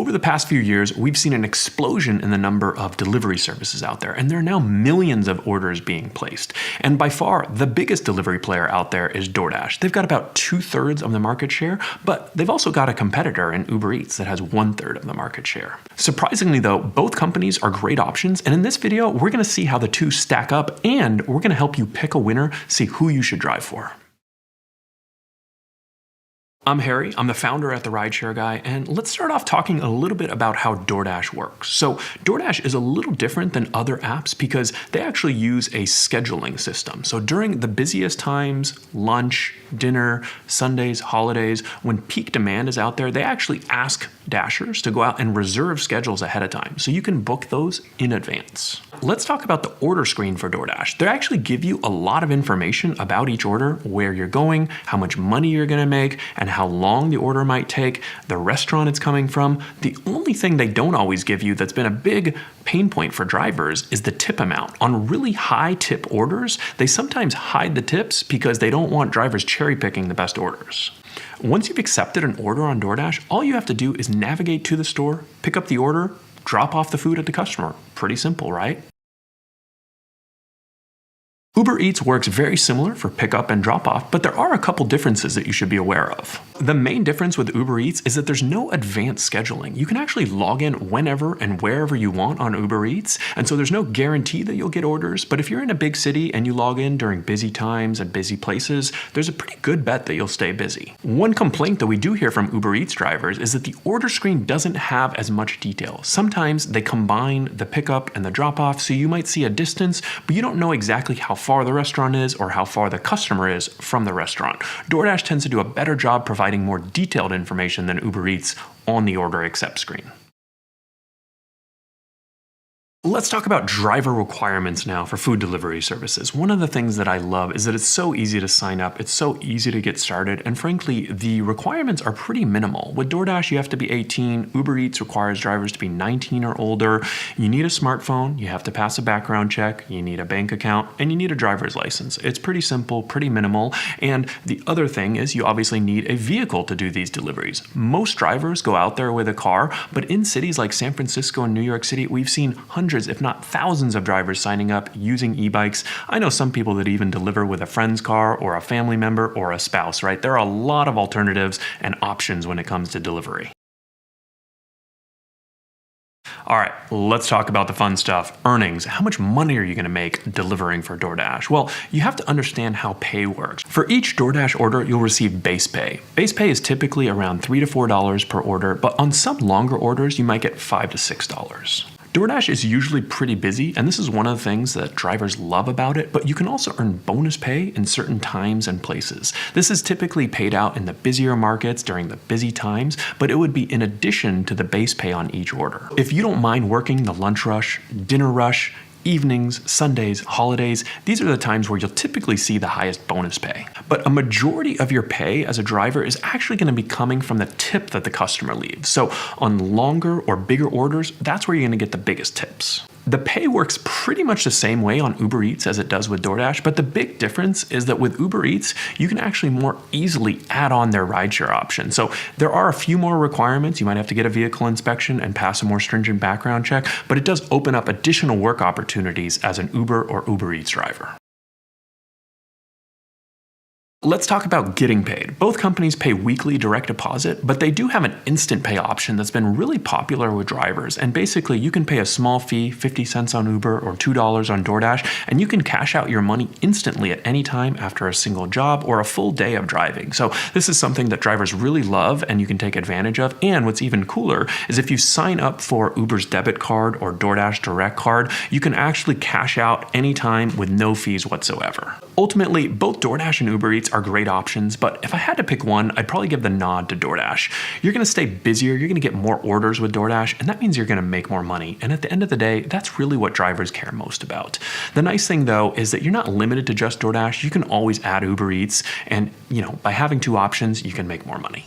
Over the past few years, we've seen an explosion in the number of delivery services out there, and there are now millions of orders being placed. And by far, the biggest delivery player out there is DoorDash. They've got about 2/3 of the market share, but they've also got a competitor in UberEats that has 1/3 of the market share. Surprisingly though, both companies are great options, and in this video, we're gonna see how the two stack up, and we're gonna help you pick a winner, see who you should drive for. I'm Harry, I'm the founder at the Rideshare Guy, and let's start off talking a little bit about how DoorDash works. So DoorDash is a little different than other apps because they actually use a scheduling system. So during the busiest times, lunch, dinner, Sundays, holidays, when peak demand is out there, they actually ask Dashers to go out and reserve schedules ahead of time. So you can book those in advance. Let's talk about the order screen for DoorDash. They actually give you a lot of information about each order, where you're going, how much money you're gonna make, and how long the order might take, the restaurant it's coming from. The only thing they don't always give you that's been a big pain point for drivers is the tip amount. On really high tip orders, they sometimes hide the tips because they don't want drivers cherry picking the best orders. Once you've accepted an order on DoorDash, all you have to do is navigate to the store, pick up the order, drop off the food at the customer. Pretty simple, right? UberEats works very similar for pickup and drop-off, but there are a couple differences that you should be aware of. The main difference with UberEats is that there's no advanced scheduling. You can actually log in whenever and wherever you want on UberEats, and so there's no guarantee that you'll get orders, but if you're in a big city and you log in during busy times and busy places, there's a pretty good bet that you'll stay busy. One complaint that we do hear from UberEats drivers is that the order screen doesn't have as much detail. Sometimes they combine the pickup and the drop-off, so you might see a distance, but you don't know exactly how far the restaurant is or how far the customer is from the restaurant. DoorDash tends to do a better job providing more detailed information than UberEats on the order accept screen. Let's talk about driver requirements now for food delivery services. One of the things that I love is that it's so easy to sign up, it's so easy to get started, and frankly, the requirements are pretty minimal. With DoorDash, you have to be 18, UberEats requires drivers to be 19 or older, you need a smartphone, you have to pass a background check, you need a bank account, and you need a driver's license. It's pretty simple, pretty minimal, and the other thing is you obviously need a vehicle to do these deliveries. Most drivers go out there with a car, but in cities like San Francisco and New York City, we've seen hundreds, if not thousands of drivers signing up using e-bikes. I know some people that even deliver with a friend's car or a family member or a spouse, right? There are a lot of alternatives and options when it comes to delivery. All right, let's talk about the fun stuff. Earnings. How much money are you gonna make delivering for DoorDash? Well, you have to understand how pay works. For each DoorDash order, you'll receive base pay. Base pay is typically around $3 to $4 per order, but on some longer orders, you might get $5 to $6. DoorDash is usually pretty busy, and this is one of the things that drivers love about it, but you can also earn bonus pay in certain times and places. This is typically paid out in the busier markets during the busy times, but it would be in addition to the base pay on each order. If you don't mind working the lunch rush, dinner rush, evenings, Sundays, holidays, these are the times where you'll typically see the highest bonus pay. But a majority of your pay as a driver is actually going to be coming from the tip that the customer leaves. So on longer or bigger orders, that's where you're going to get the biggest tips. The pay works pretty much the same way on UberEats as it does with DoorDash, but the big difference is that with UberEats, you can actually more easily add on their rideshare option. So there are a few more requirements. You might have to get a vehicle inspection and pass a more stringent background check, but it does open up additional work opportunities as an Uber or UberEats driver. Let's talk about getting paid. Both companies pay weekly direct deposit, but they do have an instant pay option that's been really popular with drivers. And basically, you can pay a small fee, 50 cents on Uber or $2 on DoorDash, and you can cash out your money instantly at any time after a single job or a full day of driving. So this is something that drivers really love and you can take advantage of. And what's even cooler is if you sign up for Uber's debit card or DoorDash Direct card, you can actually cash out anytime with no fees whatsoever. Ultimately, both DoorDash and UberEats are great options, but if I had to pick one, I'd probably give the nod to DoorDash. You're gonna stay busier, you're gonna get more orders with DoorDash, and that means you're gonna make more money. And at the end of the day, that's really what drivers care most about. The nice thing though is that you're not limited to just DoorDash. You can always add UberEats, and by having two options, you can make more money.